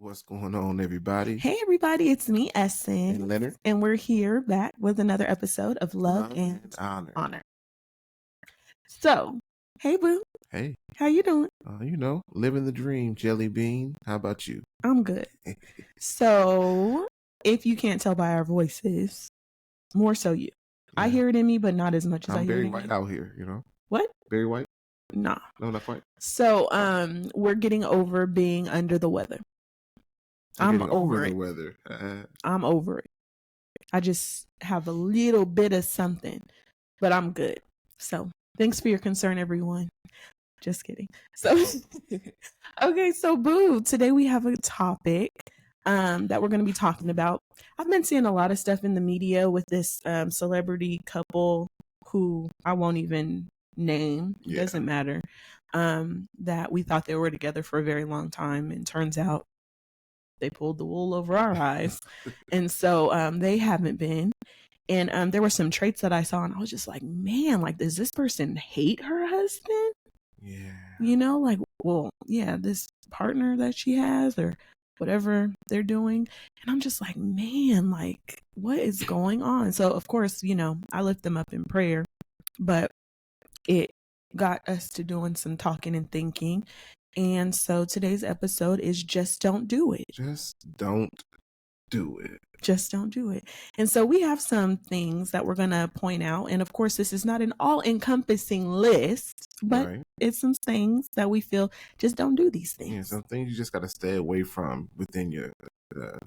What's going on, everybody? Hey, everybody, it's me, Essen. And Leonard. And we're here back with another episode of Love and Honor. So, hey, boo. Hey. How you doing? Living the dream, Jelly Bean. How about you? I'm good. So, if you can't tell by our voices, more so you. Yeah. I hear it in me, but not as much as I hear it in you. I'm very white out here, What? Very white? Nah. No, not quite. So, we're getting over being under the weather. I'm over it. The weather. I'm over it. I just have a little bit of something, but I'm good. So thanks for your concern, everyone. Just kidding. So, okay. So boo, today we have a topic that we're going to be talking about. I've been seeing a lot of stuff in the media with this celebrity couple who I won't even name. It doesn't matter. That we thought they were together for a very long time, and turns out they pulled the wool over our eyes. And so they haven't been. And there were some traits that I saw, and I was just like, man, like, does this person hate her husband? Yeah. This partner that she has or whatever they're doing. And I'm just like, man, like, what is going on? So, of course, I lift them up in prayer, but it got us to doing some talking and thinking. And so today's episode is Just Don't Do It. Just don't do it. Just don't do it. And so we have some things that we're going to point out. And of course, this is not an all-encompassing list, but it's some things that we feel just don't do these things. Yeah, some things you just got to stay away from within your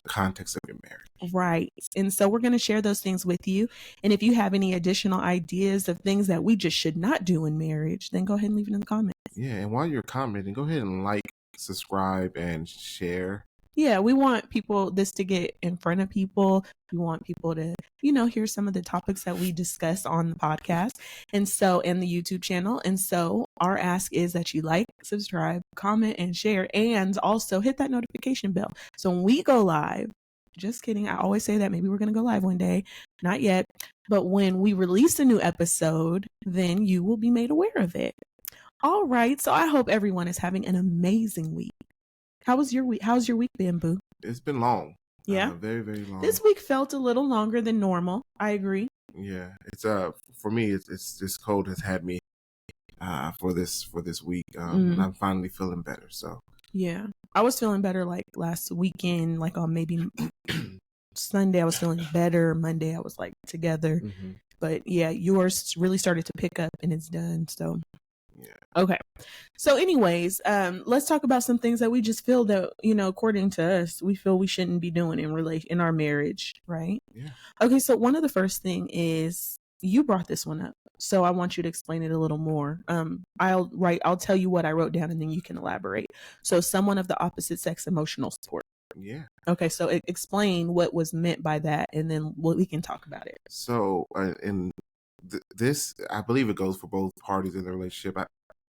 context of your marriage. Right. And so we're going to share those things with you. And if you have any additional ideas of things that we just should not do in marriage, then go ahead and leave it in the comments. Yeah. And while you're commenting, go ahead and like, subscribe, and share. Yeah, we want this to get in front of people. We want people to, hear some of the topics that we discuss on the podcast and the YouTube channel. And so our ask is that you like, subscribe, comment, and share, and also hit that notification bell. So when we go live, just kidding. I always say that maybe we're going to go live one day. Not yet. But when we release a new episode, then you will be made aware of it. All right. So I hope everyone is having an amazing week. How was your week? How's your week been, boo? It's been long. Yeah. Very, very long. This week felt a little longer than normal. I agree. Yeah. It's for me, it's this cold has had me for this week. And I'm finally feeling better. So yeah. I was feeling better like last weekend, like on maybe Sunday I was feeling better. Monday I was like together. Mm-hmm. But yeah, yours really started to pick up and it's done. So yeah. Okay. So anyways, let's talk about some things that we just feel that, according to us, we feel we shouldn't be doing in our marriage. Right. Yeah. Okay. So one of the first thing is you brought this one up. So I want you to explain it a little more. I'll tell you what I wrote down and then you can elaborate. So someone of the opposite sex emotional support. Yeah. Okay. So explain what was meant by that and then we can talk about it. So this, I believe it goes for both parties in the relationship.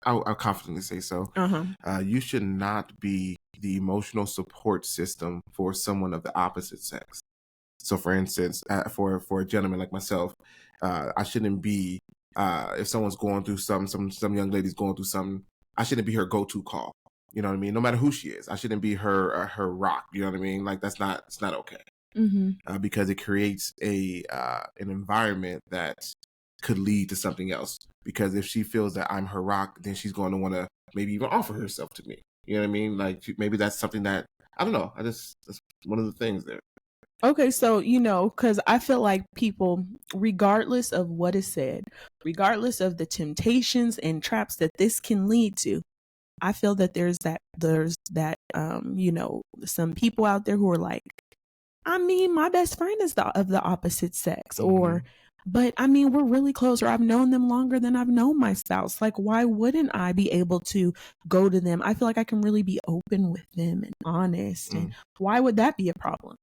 I'll confidently say so. Uh-huh. You should not be the emotional support system for someone of the opposite sex. So, for instance, for a gentleman like myself, I shouldn't be if someone's going through some young lady's going through something. I shouldn't be her go-to call. You know what I mean? No matter who she is, I shouldn't be her rock. You know what I mean? Like it's not okay. Mm-hmm. Because it creates an environment that could lead to something else. Because if she feels that I'm her rock, then she's going to want to maybe even offer herself to me. You know what I mean? Like maybe that's something that, I don't know. That's one of the things there. Okay, so, because I feel like people, regardless of what is said, regardless of the temptations and traps that this can lead to, I feel that there's that, some people out there who are like, I mean, my best friend is of the opposite sex, Mm-hmm. But I mean, we're really close, or I've known them longer than I've known my spouse. Like, why wouldn't I be able to go to them? I feel like I can really be open with them and honest. And why would that be a problem?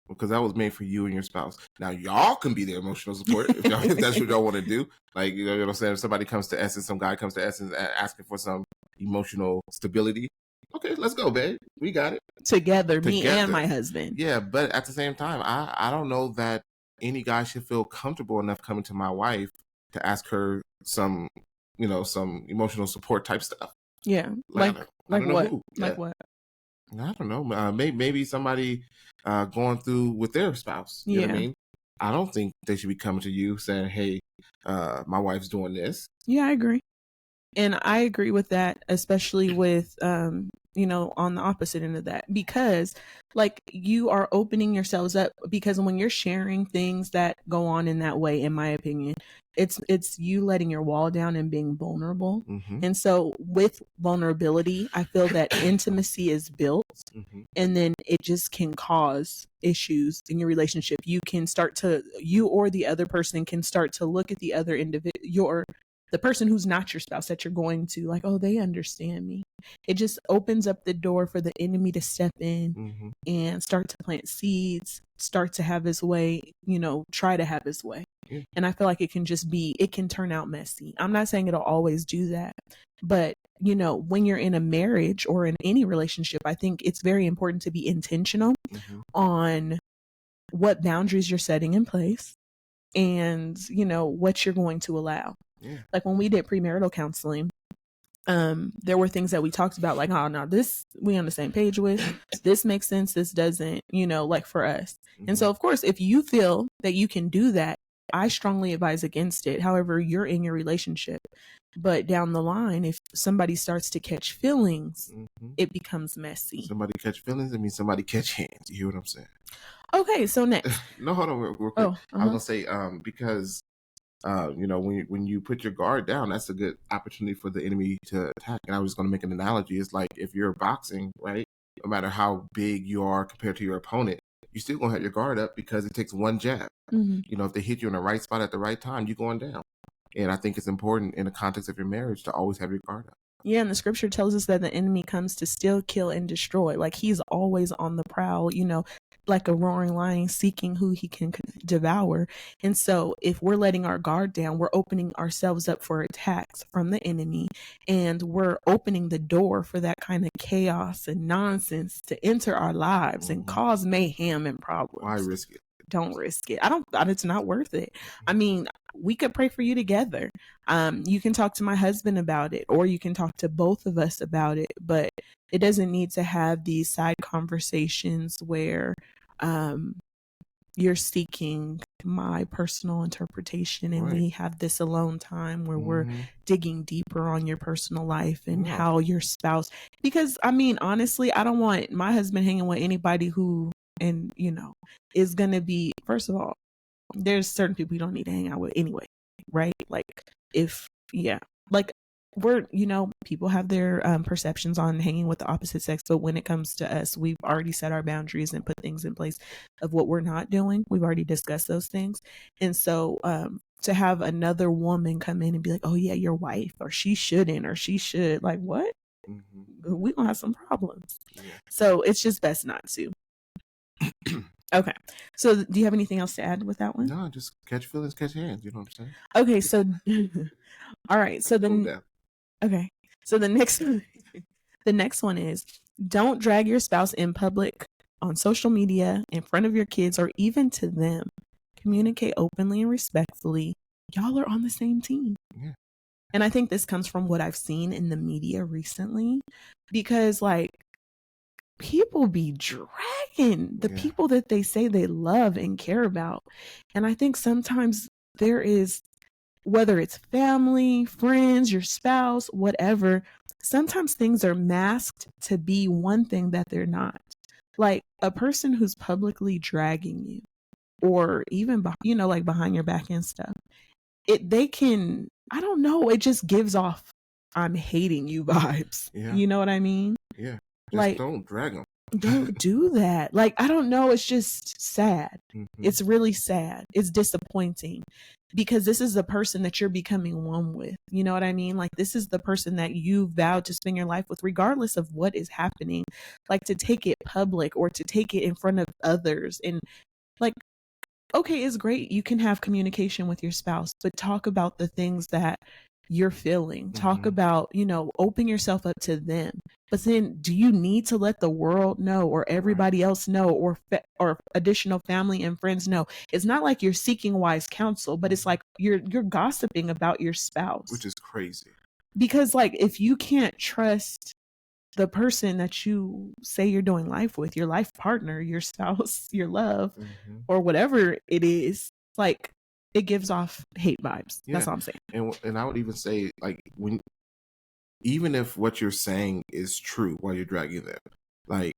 Because that was made for you and your spouse. Now y'all can be their emotional support if that's what y'all want to do. Like, you know what I'm saying? If somebody comes to Essence, some guy comes to Essence asking for some emotional stability. Okay, let's go, babe. We got it. Together, me and my husband. Yeah, but at the same time, I don't know that any guy should feel comfortable enough coming to my wife to ask her some emotional support type stuff. Yeah. Like what? Who. Like yeah. what? I don't know. Maybe somebody going through with their spouse. You know what I mean? I don't think they should be coming to you saying, "Hey, my wife's doing this." Yeah, I agree. And I agree with that, especially with, you know, on the opposite end of that, because like you are opening yourselves up, because when you're sharing things that go on in that way, in my opinion, it's you letting your wall down and being vulnerable. Mm-hmm. And so with vulnerability, I feel that intimacy is built, Mm-hmm. and then it just can cause issues in your relationship. You can start to, you or the other person can start to look at the other individual, the person who's not your spouse, that you're going to, like, oh, they understand me. It just opens up the door for the enemy to step in Mm-hmm. and start to plant seeds, start to have his way, you know, try to have his way. Yeah. And I feel like it can turn out messy. I'm not saying it'll always do that, but you know, when you're in a marriage or in any relationship, I think it's very important to be intentional Mm-hmm. on what boundaries you're setting in place and, you know, what you're going to allow. Yeah. Like when we did premarital counseling, there were things that we talked about, like, oh no, this we on the same page with, this makes sense, this doesn't, you know, like for us. Mm-hmm. And so of course, if you feel that you can do that, I strongly advise against it. However, you're in your relationship. But down the line, if somebody starts to catch feelings, Mm-hmm. it becomes messy. Somebody catch feelings, it means somebody catch hands. You hear what I'm saying? Okay, so next. No, hold on real quick. Oh, I was gonna say, because you know, when you put your guard down, that's a good opportunity for the enemy to attack. And I was going to make an analogy. It's like if you're boxing, right? No matter how big you are compared to your opponent, you still gonna have your guard up because it takes one jab. Mhm. You know, if they hit you in the right spot at the right time, you're going down. And I think it's important in the context of your marriage to always have your guard up. Yeah, and the scripture tells us that the enemy comes to steal, kill, and destroy. Like he's always on the prowl, you know, like a roaring lion seeking who he can devour. And so if we're letting our guard down, we're opening ourselves up for attacks from the enemy, and we're opening the door for that kind of chaos and nonsense to enter our lives and cause mayhem and problems. Why risk it? Don't risk it. It's not worth it. I mean, we could pray for you together. You can talk to my husband about it, or you can talk to both of us about it, but it doesn't need to have these side conversations where you're seeking my personal interpretation, and we have this alone time where we're digging deeper on your personal life and how your spouse, because I mean, honestly, I don't want my husband hanging with anybody who, and you know, is going to be, first of all, there's certain people you don't need to hang out with anyway, right? Like if, yeah, like we're, you know, people have their perceptions on hanging with the opposite sex, but when it comes to us, we've already set our boundaries and put things in place of what we're not doing. We've already discussed those things. And so to have another woman come in and be like, oh yeah, your wife, or she shouldn't, or she should, like what? We gonna have some problems. So it's just best not to. Okay. So do you have anything else to add with that one? No, just catch feelings, catch hands. You know what I'm saying? Okay. So, all right. So then, okay. So the next one is, don't drag your spouse in public, on social media, in front of your kids, or even to them. Communicate openly and respectfully. Y'all are on the same team. Yeah. And I think this comes from what I've seen in the media recently, because like people be dragging the people that they say they love and care about. And I think sometimes there is, whether it's family, friends, your spouse, whatever, sometimes things are masked to be one thing that they're not. Like a person who's publicly dragging you, or even, you know, like behind your back and stuff, they can, I don't know, it just gives off I'm hating you vibes. Yeah. You know what I mean? Yeah. Just like, don't drag them. Don't do that. Like, I don't know. It's just sad. It's really sad. It's disappointing, because this is the person that you're becoming one with. You know what I mean? Like, this is the person that you vowed to spend your life with, regardless of what is happening. Like, to take it public or to take it in front of others, and like, okay, it's great. You can have communication with your spouse, but talk about the things that you're feeling. Talk about, you know, open yourself up to them. But then, do you need to let the world know, or everybody else know, or additional family and friends know? It's not like you're seeking wise counsel, but it's like you're gossiping about your spouse, which is crazy. Because like, if you can't trust the person that you say you're doing life with, your life partner, your spouse, your love, or whatever it is, like, it gives off hate vibes. Yeah. That's all I'm saying. And I would even say, like, even if what you're saying is true while you're dragging them, like,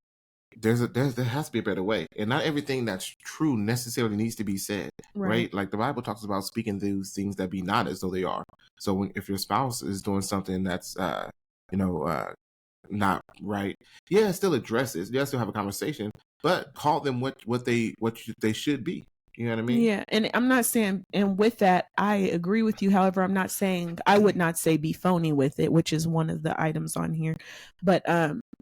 there has to be a better way, and not everything that's true necessarily needs to be said, right? Like the Bible talks about speaking those things that be not as though they are. So if your spouse is doing something that's not right, yeah, still address it. Yeah, still have a conversation, but call them what they should be. You know what I mean? Yeah, and I'm not saying, and with that, I agree with you. However, I'm not saying, I would not say be phony with it, which is one of the items on here. But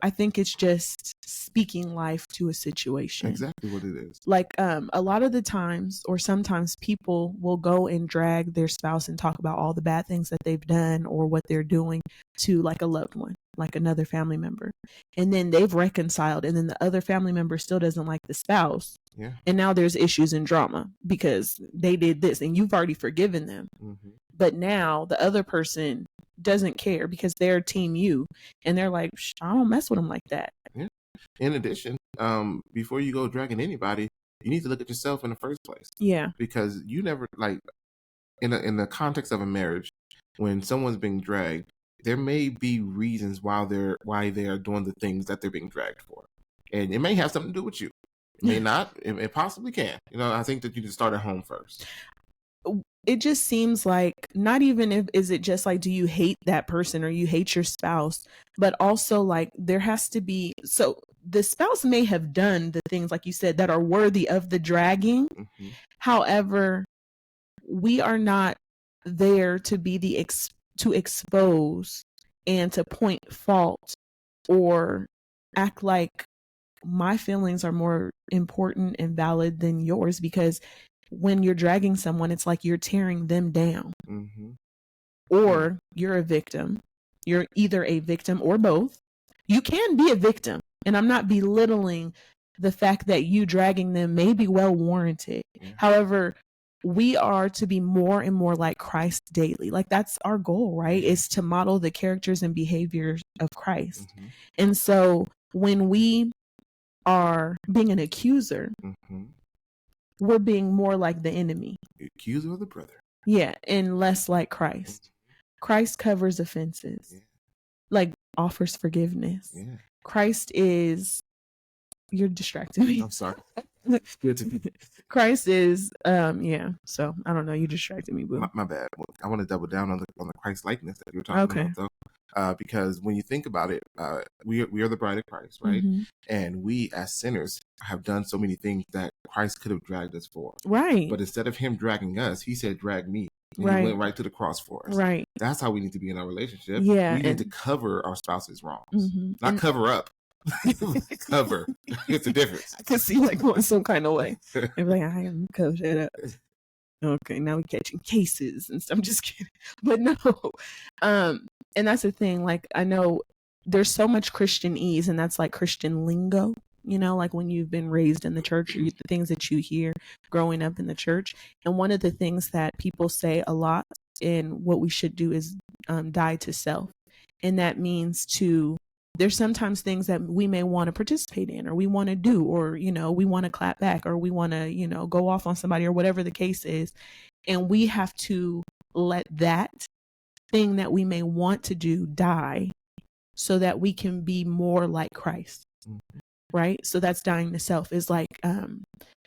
I think it's just speaking life to a situation. Exactly what it is. Like a lot of the times, or sometimes, people will go and drag their spouse and talk about all the bad things that they've done or what they're doing to like a loved one, like another family member. And then they've reconciled, and then the other family member still doesn't like the spouse. Yeah. And now there's issues and drama because they did this and you've already forgiven them. But now the other person doesn't care because they're team you, and they're like, I don't mess with them like that. Yeah. In addition, before you go dragging anybody, you need to look at yourself in the first place. Yeah. Because you never, like, in the context of a marriage, when someone's being dragged, there may be reasons why they are doing the things that they're being dragged for, and it may have something to do with you. It may not. It possibly can. I think that you need to start at home first. It just seems like, not even is it just like, do you hate that person or you hate your spouse, but also like there has to be, so the spouse may have done the things, like you said, that are worthy of the dragging. However, we are not there to be to expose and to point fault or act like my feelings are more important and valid than yours, because when you're dragging someone, it's like you're tearing them down. Or you're a victim. You're either a victim or both. You can be a victim, and I'm not belittling the fact that you dragging them may be well warranted. However, we are to be more and more like Christ daily. Like, that's our goal, right? Is to model the characters and behaviors of Christ. And so when we are being an accuser, we're being more like the enemy. The accuser of the brother. Yeah, and less like Christ. Christ covers offenses, like offers forgiveness. Christ is, you're distracting me. I'm sorry. Good to be. Christ is, so I don't know, you distracted me, boo. My bad. I want to double down on the Christ likeness that you were talking about, though. Because when you think about it, we are the bride of Christ, right? And we as sinners have done so many things that Christ could have dragged us for. Right. But instead of him dragging us, he said, drag me. And he went right to the cross for us. Right. That's how we need to be in our relationship. Yeah. We need to cover our spouse's wrongs. Not cover up. Cover. It's a difference. I can see like going some kind of way. They're like, I am cover that up. Okay, now we're catching cases and stuff. I'm just kidding. But no. And that's the thing. Like, I know there's so much Christianese, and that's like Christian lingo, like when you've been raised in the church, or the things that you hear growing up in the church. And one of the things that people say a lot, and what we should do, is die to self. And that means there's sometimes things that we may want to participate in, or we want to do, or, we want to clap back, or we want to, go off on somebody, or whatever the case is. And we have to let that thing that we may want to do die so that we can be more like Christ. Right? So that's dying to self. Is like,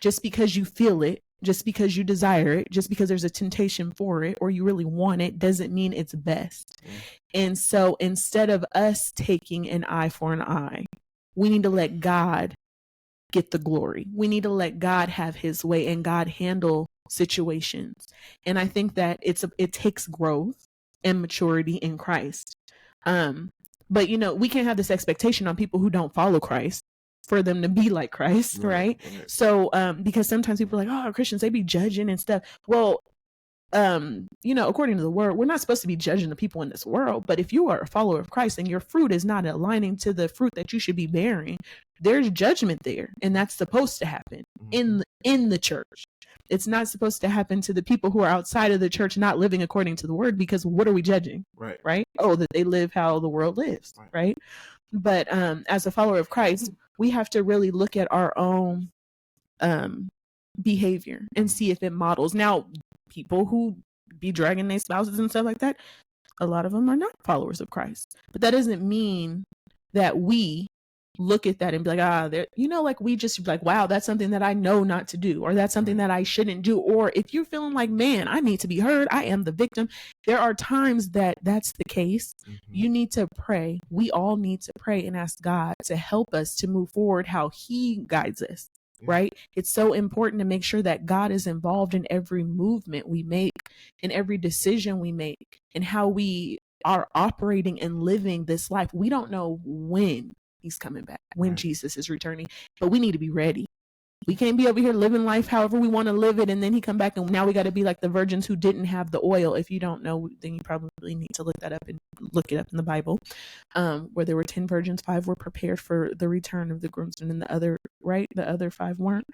just because you feel it, just because you desire it, just because there's a temptation for it, or you really want it, doesn't mean it's best. And so instead of us taking an eye for an eye, we need to let God get the glory. We need to let God have his way and God handle situations. And I think that it takes growth and maturity in Christ. But we can't have this expectation on people who don't follow Christ for them to be like Christ, right? So because sometimes people are like, oh, Christians, they be judging and stuff. Well, according to the word, we're not supposed to be judging the people in this world. But if you are a follower of Christ and your fruit is not aligning to the fruit that you should be bearing, there's judgment there, and that's supposed to happen in the church. It's not supposed to happen to the people who are outside of the church, not living according to the word, because what are we judging? Right? Oh, that they live how the world lives, right? But as a follower of Christ, we have to really look at our own behavior and see if it models. Now, people who be dragging their spouses and stuff like that, a lot of them are not followers of Christ. But that doesn't mean that we look at that and be like, like we just be like, wow, that's something that I know not to do, or that's something that I shouldn't do. Or if you're feeling like, man, I need to be heard, I am the victim. There are times that that's the case. You need to pray. We all need to pray and ask God to help us to move forward how he guides us. Right? It's so important to make sure that God is involved in every movement we make, in every decision we make, and how we are operating and living this life. We don't know when he's coming back, when Jesus is returning, but we need to be ready. We can't be over here living life however we want to live it, and then he come back and now we got to be like the virgins who didn't have the oil. If you don't know, then you probably need to look that up and look it up in the Bible, where there were 10 virgins, 5 were prepared for the return of the groomsmen, and the other 5 weren't,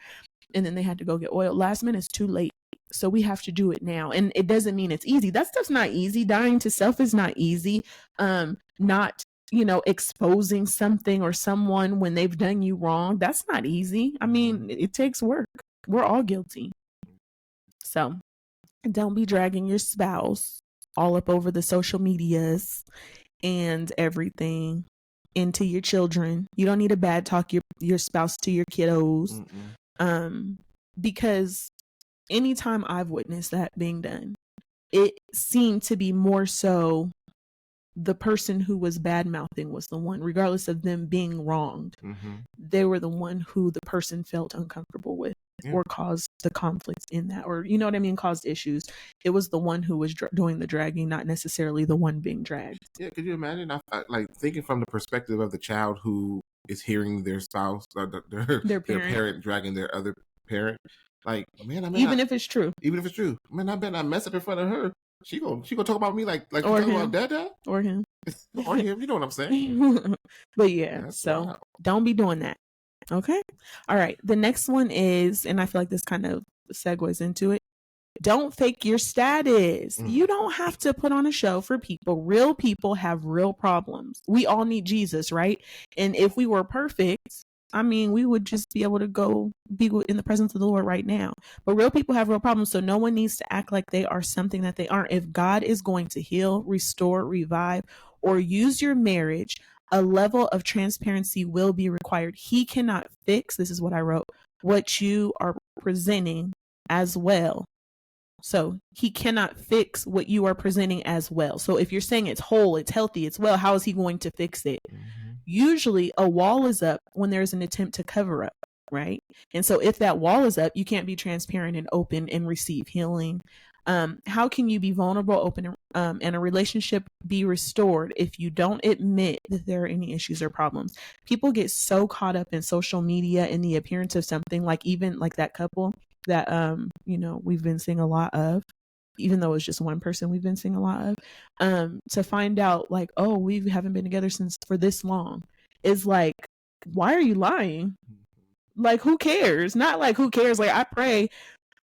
and then they had to go get oil. Last minute is too late, so we have to do it now. And it doesn't mean it's easy. That stuff's not easy. Dying to self is not easy. Not exposing something or someone when they've done you wrong, that's not easy. I mean, it takes work. We're all guilty. So don't be dragging your spouse all up over the social medias and everything, into your children. You don't need to bad talk your spouse to your kiddos. Because anytime I've witnessed that being done, it seemed to be more so the person who was bad mouthing was the one, regardless of them being wronged. They were the one who the person felt uncomfortable with, or caused the conflict in that, or you know what I mean, caused issues. It was the one who was doing the dragging, not necessarily the one being dragged. Yeah, could you imagine? I like thinking from the perspective of the child who is hearing their spouse or their parent dragging their other parent. Like, man, even if it's true, man, I better not mess up in front of her. She gonna talk about me like or talking about dada or him or him. You know what I'm saying? But yeah, that's so wild. Don't be doing that. Okay. All right. The next one is, and I feel like this kind of segues into it. Don't fake your status. You don't have to put on a show for people. Real people have real problems. We all need Jesus, right? And if we were perfect, I mean, we would just be able to go be in the presence of the Lord right now. But real people have real problems, so no one needs to act like they are something that they aren't. If God is going to heal, restore, revive, or use your marriage, a level of transparency will be required. He cannot fix, this is what I wrote, what you are presenting as well. So he cannot fix what you are presenting as well. So if you're saying it's whole, it's healthy, it's well, how is he going to fix it? Usually a wall is up when there's an attempt to cover up, right? And so if that wall is up, you can't be transparent and open and receive healing. How can you be vulnerable, open, and a relationship be restored if you don't admit that there are any issues or problems? People get so caught up in social media and the appearance of something, like even like that couple that we've been seeing a lot of, even though it's just one person we've been seeing a lot of, to find out like, oh, we haven't been together for this long, is like, why are you lying? Like, who cares? Not like who cares. Like, I pray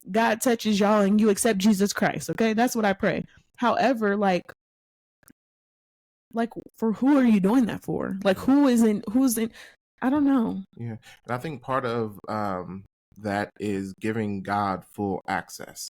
God touches y'all and you accept Jesus Christ. Okay. That's what I pray. However, like for who are you doing that for? Like who's in, I don't know. Yeah. And I think part of, that is giving God full access.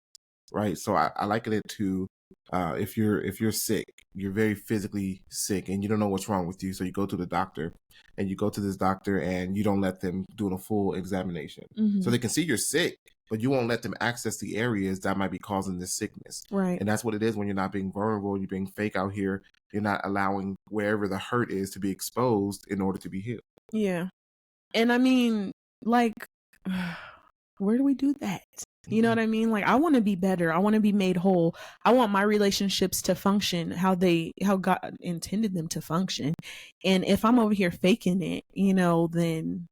Right. So I liken it to, if you're sick, you're very physically sick and you don't know what's wrong with you. So you go to the doctor and you go to this doctor and you don't let them do a full examination. So they can see you're sick, but you won't let them access the areas that might be causing this sickness. Right. And that's what it is when you're not being vulnerable, you're being fake out here. You're not allowing wherever the hurt is to be exposed in order to be healed. Yeah. And I mean, like, where do we do that? You know what I mean? Like, I want to be better. I want to be made whole. I want my relationships to function how God intended them to function. And if I'm over here faking it, then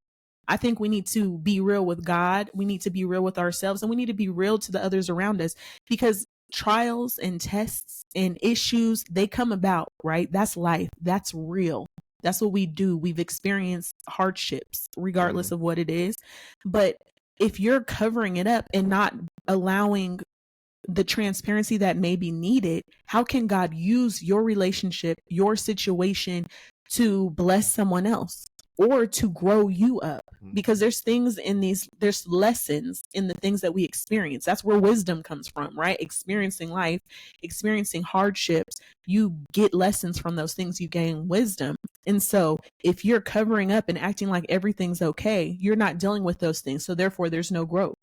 I think we need to be real with God. We need to be real with ourselves, and we need to be real to the others around us, because trials and tests and issues, they come about, right? That's life. That's real. That's what we do. We've experienced hardships, regardless of what it is. But if you're covering it up and not allowing the transparency that may be needed, how can God use your relationship, your situation to bless someone else or to grow you up, because there's things in there's lessons in the things that we experience. That's where wisdom comes from, right? Experiencing life, experiencing hardships, you get lessons from those things, you gain wisdom. And so if you're covering up and acting like everything's okay, you're not dealing with those things, so therefore there's no growth.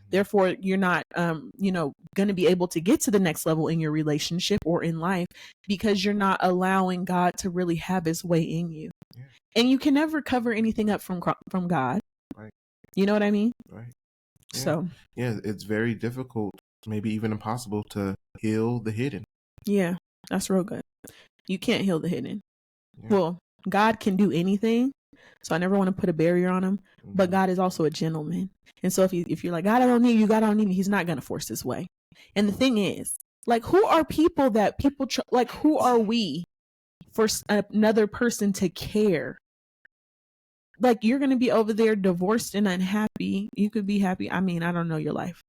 Therefore you're not going to be able to get to the next level in your relationship or in life, because you're not allowing God to really have his way in you. And you can never cover anything up from God. Right. You know what I mean? Right. Yeah. So yeah, it's very difficult, maybe even impossible, to heal the hidden. Yeah, that's real good. You can't heal the hidden. Yeah. Well, God can do anything, so I never want to put a barrier on him. But God is also a gentleman, and so if you're like, God, I don't need you, God, I don't need me, he's not gonna force his way. And the thing is, like, who are who are we for another person to care? Like, you're going to be over there divorced and unhappy. You could be happy. I mean, I don't know your life,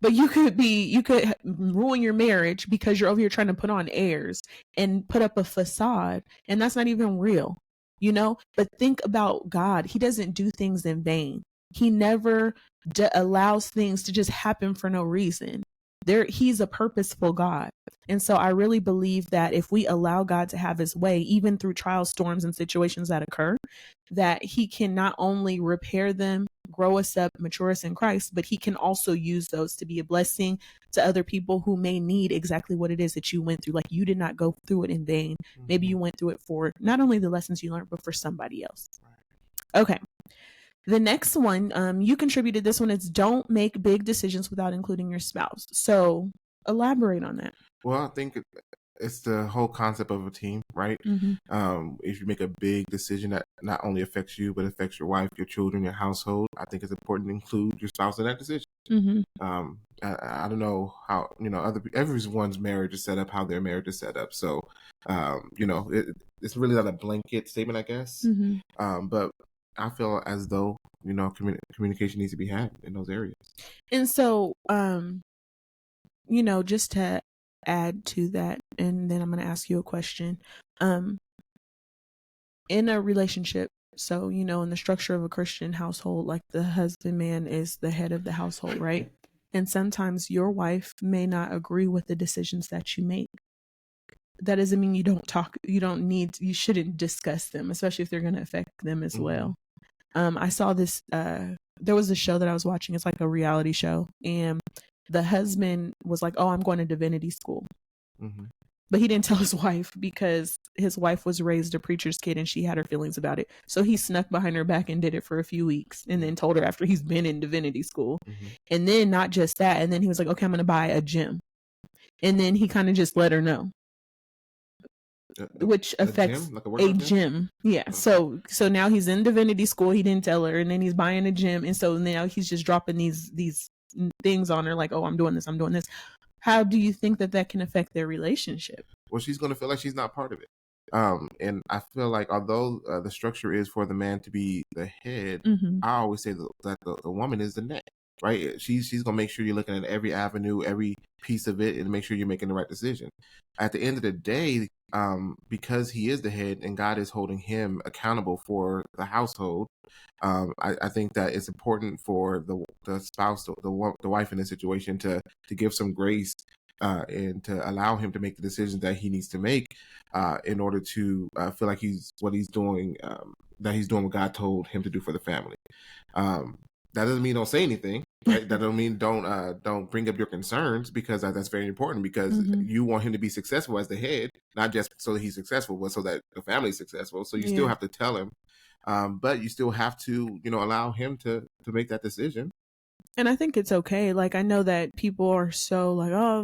but you could ruin your marriage because you're over here trying to put on airs and put up a facade, and that's not even real, but think about God. He doesn't do things in vain. He never allows things to just happen for no reason. He's a purposeful God. And so I really believe that if we allow God to have his way, even through trials, storms, and situations that occur, that he can not only repair them, grow us up, mature us in Christ, but he can also use those to be a blessing to other people who may need exactly what it is that you went through. Like, you did not go through it in vain. Maybe you went through it for not only the lessons you learned, but for somebody else. Okay. The next one, you contributed this one. It's don't make big decisions without including your spouse. So elaborate on that. Well, I think it's the whole concept of a team, right? If you make a big decision that not only affects you, but affects your wife, your children, your household, I think it's important to include your spouse in that decision. I don't know how, everyone's marriage is set up, how their marriage is set up. So, it's really not a blanket statement, I guess. But I feel as though, communication needs to be had in those areas. And so, just to add to that, and then I'm going to ask you a question. In a relationship, so, in the structure of a Christian household, like, the husband man is the head of the household, right? And sometimes your wife may not agree with the decisions that you make. That doesn't mean you shouldn't discuss them, especially if they're going to affect them as well. I saw this, there was a show that I was watching. It's like a reality show. And the husband was like, oh, I'm going to divinity school. But he didn't tell his wife, because his wife was raised a preacher's kid and she had her feelings about it. So he snuck behind her back and did it for a few weeks, and then told her after he's been in divinity school. And then not just that. And then he was like, okay, I'm going to buy a gym. And then he kind of just let her know. Which affects a gym. Yeah. Okay. So now he's in divinity school. He didn't tell her, and then he's buying a gym. And so now he's just dropping these things on her, like, oh, I'm doing this. How do you think that can affect their relationship? Well, she's going to feel like she's not part of it. And I feel like, although the structure is for the man to be the head, I always say that the woman is the neck, right? She's going to make sure you're looking at every avenue, every piece of it, and make sure you're making the right decision. At the end of the day, because he is the head and God is holding him accountable for the household, I think that it's important for the spouse, the wife in this situation, to give some grace and to allow him to make the decisions that he needs to make in order to feel like he's doing what God told him to do for the family. That doesn't mean don't say anything, right? That don't mean don't bring up your concerns, because that's very important, because you want him to be successful as the head, not just so that he's successful, but so that the family is successful. So you still have to tell him, but you still have to, allow him to make that decision. And I think it's okay. Like, I know that people are so like, oh,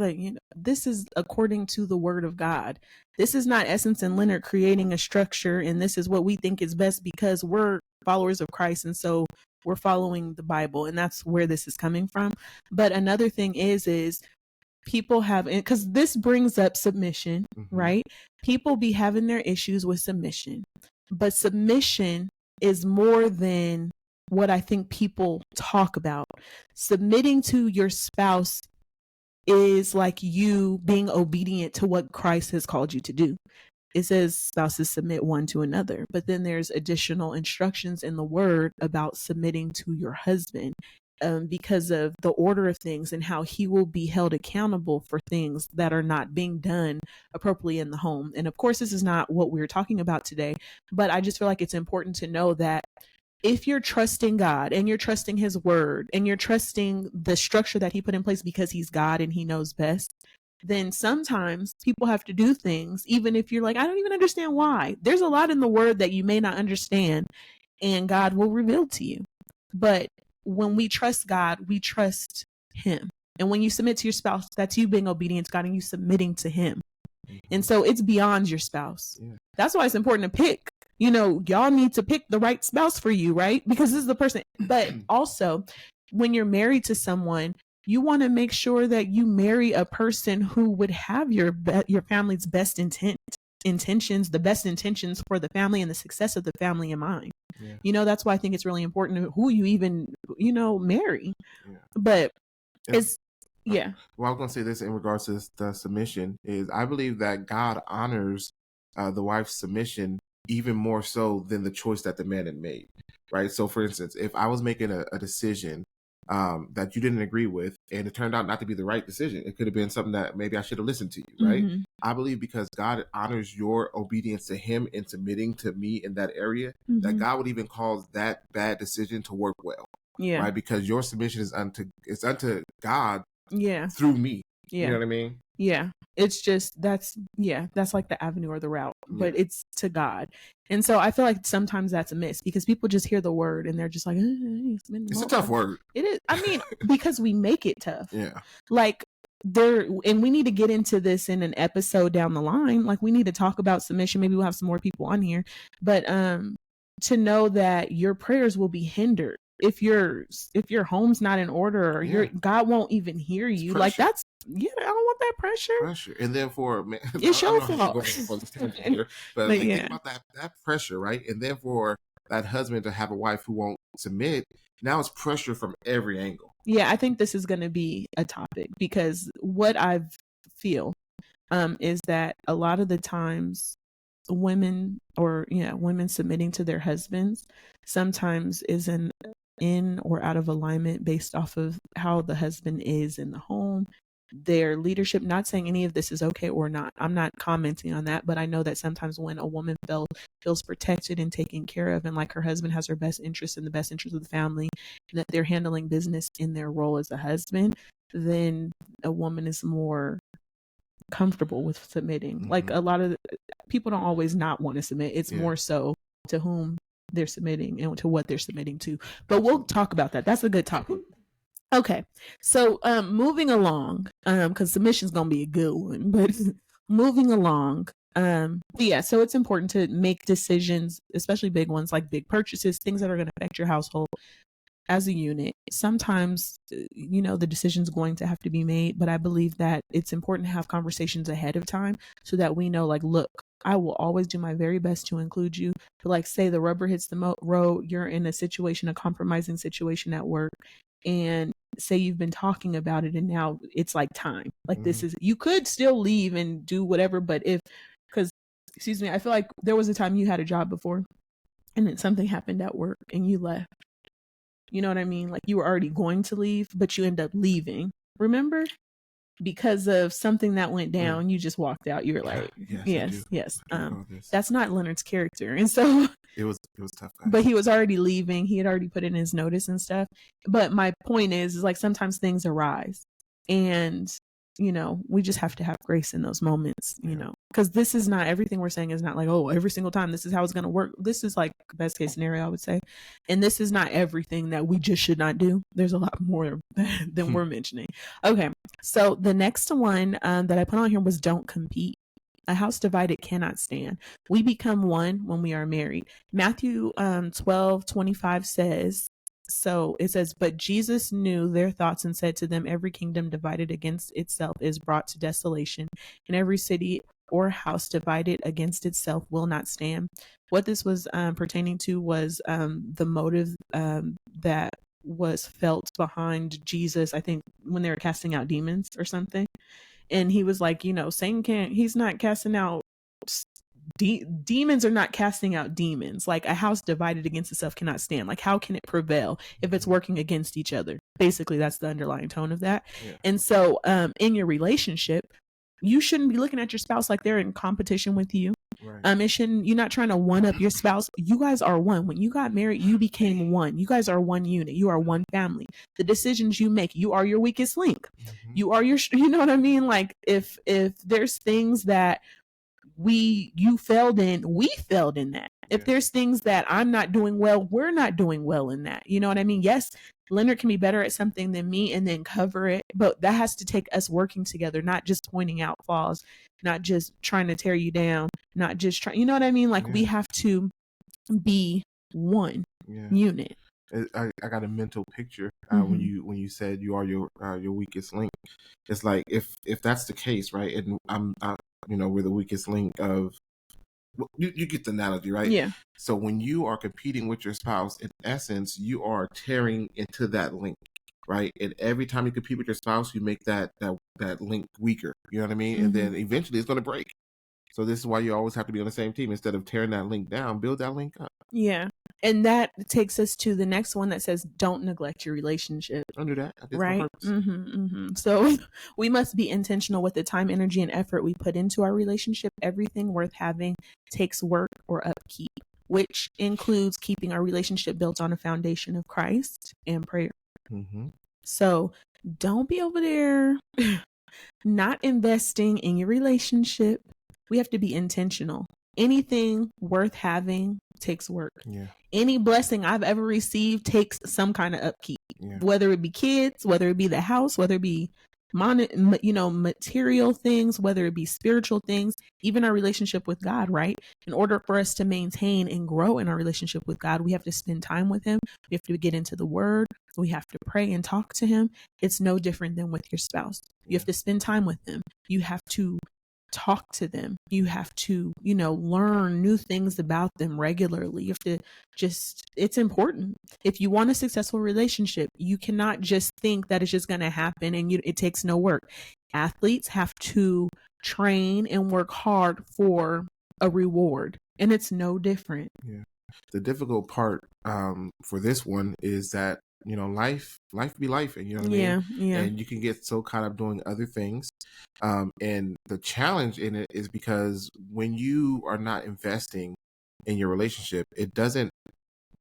this is according to the word of God. This is not Essence and Leonard creating a structure, and this is what we think is best because we're followers of Christ. And so we're following the Bible, and that's where this is coming from. But another thing is people have, because this brings up submission, right? People be having their issues with submission, but submission is more than what I think people talk about. Submitting to your spouse is like you being obedient to what Christ has called you to do. it says spouses submit one to another, but then there's additional instructions in the word about submitting to your husband, because of the order of things and how he will be held accountable for things that are not being done appropriately in the home. And of course, this is not what we're talking about today, but I just feel like it's important to know that if you're trusting God and you're trusting his word and you're trusting the structure that he put in place because he's God and he knows best, then sometimes people have to do things, even if you're like, I don't even understand why. There's a lot in the word that you may not understand, and God will reveal to you. But when we trust God, we trust him. And when you submit to your spouse, that's you being obedient to God and you submitting to him. And so it's beyond your spouse. Yeah. That's why it's important to pick. Y'all need to pick the right spouse for you, right? Because this is the person. But also, when you're married to someone, you want to make sure that you marry a person who would have your family's best intentions, the best intentions for the family and the success of the family in mind. Yeah. That's why I think it's really important who you even, marry. Yeah. But it's, yeah. Well, I was going to say this in regards to the submission is I believe that God honors the wife's submission even more so than the choice that the man had made, right? So, for instance, if I was making a decision that you didn't agree with, and it turned out not to be the right decision, it could have been something that maybe I should have listened to you, right? Mm-hmm. I believe because God honors your obedience to him and submitting to me in that area, mm-hmm. that God would even cause that bad decision to work well, yeah, right? Because your submission is unto God, yeah, through me. Yeah. You know what I mean? Yeah. It's just, that's like the avenue or the route, but it's to God. And so I feel like sometimes that's a miss because people just hear the word and they're just like, it's a tough word. It is. I mean, because we make it tough. Yeah. Like and we need to get into this in an episode down the line. Like we need to talk about submission. Maybe we'll have some more people on here, but to know that your prayers will be hindered if your home's not in order or your God won't even hear you. Like that's, I don't want that pressure. And then for man, it's your fault. But think about that pressure, right? And then for that husband to have a wife who won't submit, now it's pressure from every angle. Yeah, I think this is going to be a topic because what I feel is that a lot of the times women submitting to their husbands sometimes is in or out of alignment based off of how the husband is in the home, their leadership. Not saying any of this is okay or not. I'm not commenting on that, but I know that sometimes when a woman feels protected and taken care of, and like her husband has her best interest in the best interest of the family, and that they're handling business in their role as a husband, then a woman is more comfortable with submitting. Mm-hmm. Like a lot of people don't always not want to submit. It's more so to whom they're submitting and to what they're submitting to. But we'll talk about that. That's a good topic. Okay, so moving along, because submission is gonna be a good one, but moving along, so it's important to make decisions, especially big ones like big purchases, things that are going to affect your household as a unit. Sometimes, the decision's going to have to be made, but I believe that it's important to have conversations ahead of time so that we know, like, look, I will always do my very best to include you. But like, say the rubber hits the road, you're in a compromising situation at work, and say you've been talking about it and now it's like time. Like you could still leave and do whatever, but I feel like there was a time you had a job before and then something happened at work and you left. You know what I mean? Like you were already going to leave, but you end up leaving. Remember? Because of something that went down, you just walked out. You were like, yes. That's not Leonard's character. And so it was tough. But he was already leaving. He had already put in his notice and stuff. But my point is like sometimes things arise and, we just have to have grace in those moments, because this is not everything we're saying is not like, oh, every single time this is how it's going to work. This is like best case scenario, I would say. And this is not everything that we just should not do. There's a lot more than we're mentioning. Okay. So the next one that I put on here was don't compete. A house divided cannot stand. We become one when we are married. Matthew 12:25 says, so it says, but Jesus knew their thoughts and said to them, every kingdom divided against itself is brought to desolation, and every city or house divided against itself will not stand. What this was pertaining to was the motive that was felt behind Jesus, I think, when they were casting out demons or something. And he was like, Satan he's not casting out demons are not casting out demons. Like a house divided against itself cannot stand. Like how can it prevail if it's working against each other? Basically, that's the underlying tone of that. Yeah. And so in your relationship, you shouldn't be looking at your spouse like they're in competition with you. Right. You're not trying to one up your spouse. You guys are one. When you got married, you became one. You guys are one unit. You are one family. The decisions you make, you are your weakest link. You are you know what I mean? Like if there's things that you failed in, we failed in that. If there's things that I'm not doing well, we're not doing well in that. You know what I mean? Yes, Leonard can be better at something than me and then cover it, but that has to take us working together, not just pointing out flaws, not just trying to tear you down, not just trying, you know what I mean? Like we have to be one unit. I got a mental picture when you said you are your weakest link. It's like if that's the case, right? And we're the weakest link of. You get the analogy, right? Yeah. So when you are competing with your spouse, in essence, you are tearing into that link, right? And every time you compete with your spouse, you make that link weaker. You know what I mean? And then eventually it's going to break. So this is why you always have to be on the same team. Instead of tearing that link down, build that link up. Yeah. And that takes us to the next one that says, don't neglect your relationship. Don't do that. Right. So we must be intentional with the time, energy, and effort we put into our relationship. Everything worth having takes work or upkeep, which includes keeping our relationship built on a foundation of Christ and prayer. So don't be over there not investing in your relationship. We have to be intentional. Anything worth having takes work. Yeah. Any blessing I've ever received takes some kind of upkeep, whether it be kids, whether it be the house, whether it be material things, whether it be spiritual things, even our relationship with God, right? In order for us to maintain and grow in our relationship with God, we have to spend time with him. We have to get into the word. We have to pray and talk to him. It's no different than with your spouse. You have to spend time with them. You have to talk to them. You have to, learn new things about them regularly. You have to it's important. If you want a successful relationship, you cannot just think that it's just going to happen and it takes no work. Athletes have to train and work hard for a reward, and it's no different. Yeah. The difficult part for this one is that life be life, and you know what I mean? Yeah. And you can get so caught up doing other things. And the challenge in it is because when you are not investing in your relationship, it doesn't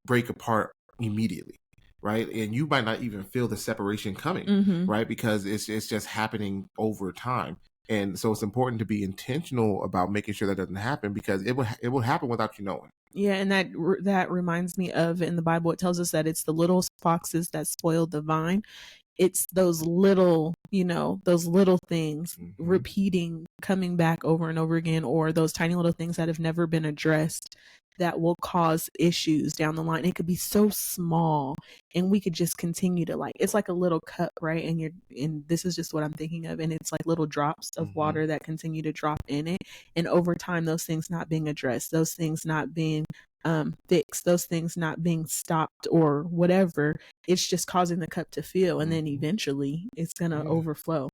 break apart immediately, right? And you might not even feel the separation coming, right? Because it's just happening over time. And so it's important to be intentional about making sure that doesn't happen, because it will happen without you knowing. Yeah, and that reminds me of, in the Bible, it tells us that it's the little foxes that spoiled the vine. It's those little things repeating, coming back over and over again, or those tiny little things that have never been addressed that will cause issues down the line. It could be so small, and we could just continue to, like, it's like a little cup, right? And this is just what I'm thinking of. And it's like little drops of water that continue to drop in it. And over time, those things not being addressed, those things not being fixed, those things not being stopped or whatever, it's just causing the cup to fill, and then eventually it's gonna overflow.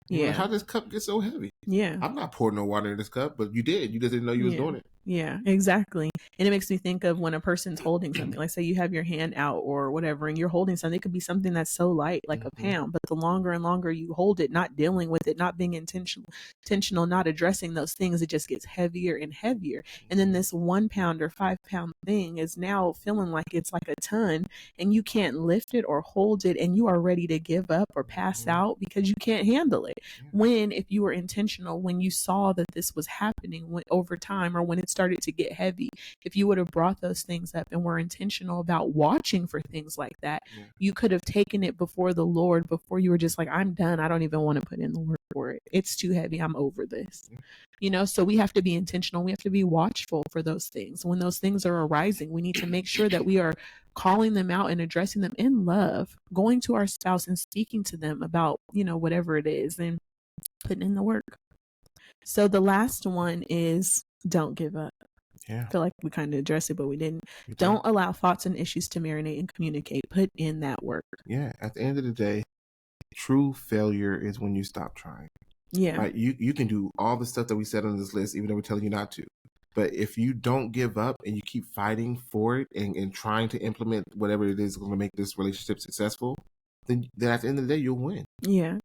Yeah. How does this cup get so heavy? Yeah. I'm not pouring no water in this cup, but you did. You just didn't know you was doing it. Yeah, exactly. And it makes me think of when a person's holding something, like say you have your hand out or whatever, and you're holding something. It could be something that's so light, like a pound, but the longer and longer you hold it, not dealing with it, not being intentional, not addressing those things, it just gets heavier and heavier. And then this 1 pound or 5 pound thing is now feeling like it's like a ton, and you can't lift it or hold it, and you are ready to give up or pass out because you can't handle it. When, if you were intentional, when you saw that this was happening over time, or when it started to get heavy, if you would have brought those things up and were intentional about watching for things like that, you could have taken it before the Lord before you were just like, I'm done. I don't even want to put in the work for it. It's too heavy. I'm over this. So we have to be intentional. We have to be watchful for those things. When those things are arising, we need to make sure that we are calling them out and addressing them in love, going to our spouse and speaking to them about, whatever it is, and putting in the work. So the last one is don't give up. Yeah. I feel like we kind of addressed it, but we didn't. Don't allow thoughts and issues to marinate and communicate. Put in that work. Yeah. At the end of the day, true failure is when you stop trying. Yeah. Right? You can do all the stuff that we said on this list, even though we're telling you not to. But if you don't give up and you keep fighting for it and trying to implement whatever it is going to make this relationship successful, then at the end of the day, you'll win. Yeah.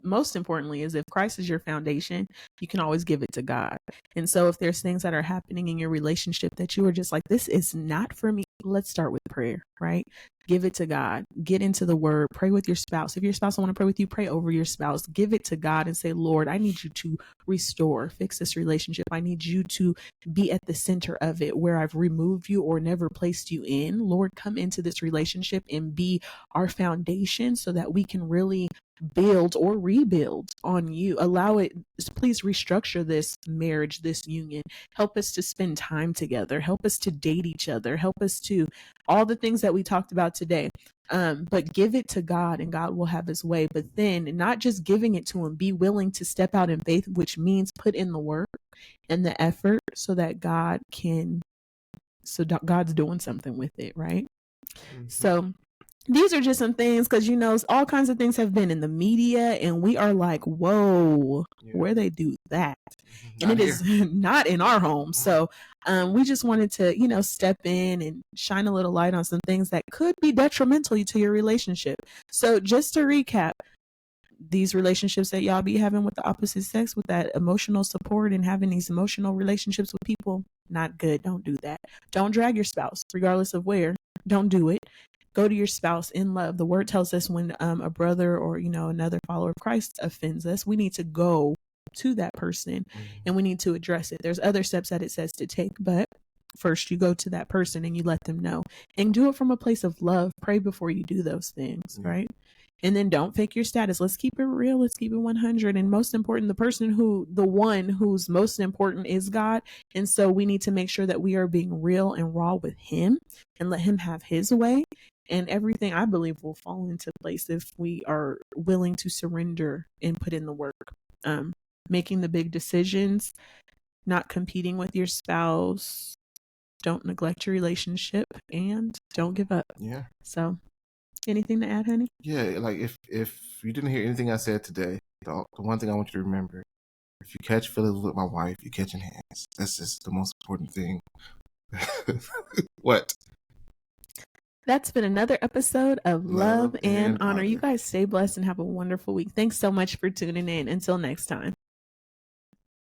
Most importantly is if Christ is your foundation, you can always give it to God. And so if there's things that are happening in your relationship that you are just like, this is not for me, let's start with prayer, right? Give it to God. Get into the word. Pray with your spouse. If your spouse don't want to pray with you, pray over your spouse. Give it to God and say, Lord, I need you to restore, fix this relationship. I need you to be at the center of it where I've removed you or never placed you in. Lord, come into this relationship and be our foundation so that we can really build or rebuild on you. Allow it, please restructure this marriage, this union. Help us to spend time together. Help us to date each other. Help us to all the things that we talked about today. But give it to God and God will have his way. But then not just giving it to him, be willing to step out in faith, which means put in the work and the effort so that God's doing something with it, right? Mm-hmm. So these are just some things because, all kinds of things have been in the media and we are like, whoa, where they do that? And it is not in our home. So we just wanted to, step in and shine a little light on some things that could be detrimental to your relationship. So just to recap, these relationships that y'all be having with the opposite sex, with that emotional support and having these emotional relationships with people, not good. Don't do that. Don't drag your spouse, regardless of where. Don't do it. Go to your spouse in love. The word tells us when a brother or, another follower of Christ offends us, we need to go to that person and we need to address it. There's other steps that it says to take, but first you go to that person and you let them know and do it from a place of love. Pray before you do those things, right? And then don't fake your status. Let's keep it real. Let's keep it 100. And most important, the one who's most important is God. And so we need to make sure that we are being real and raw with him and let him have his way. And everything, I believe, will fall into place if we are willing to surrender and put in the work. Making the big decisions, not competing with your spouse, don't neglect your relationship, and don't give up. Yeah. So anything to add, honey? Yeah, like if you didn't hear anything I said today, the one thing I want you to remember, if you catch feelings with my wife, you're catching hands. That's just the most important thing. What? That's been another episode of Love and Honor. You guys stay blessed and have a wonderful week. Thanks so much for tuning in. Until next time.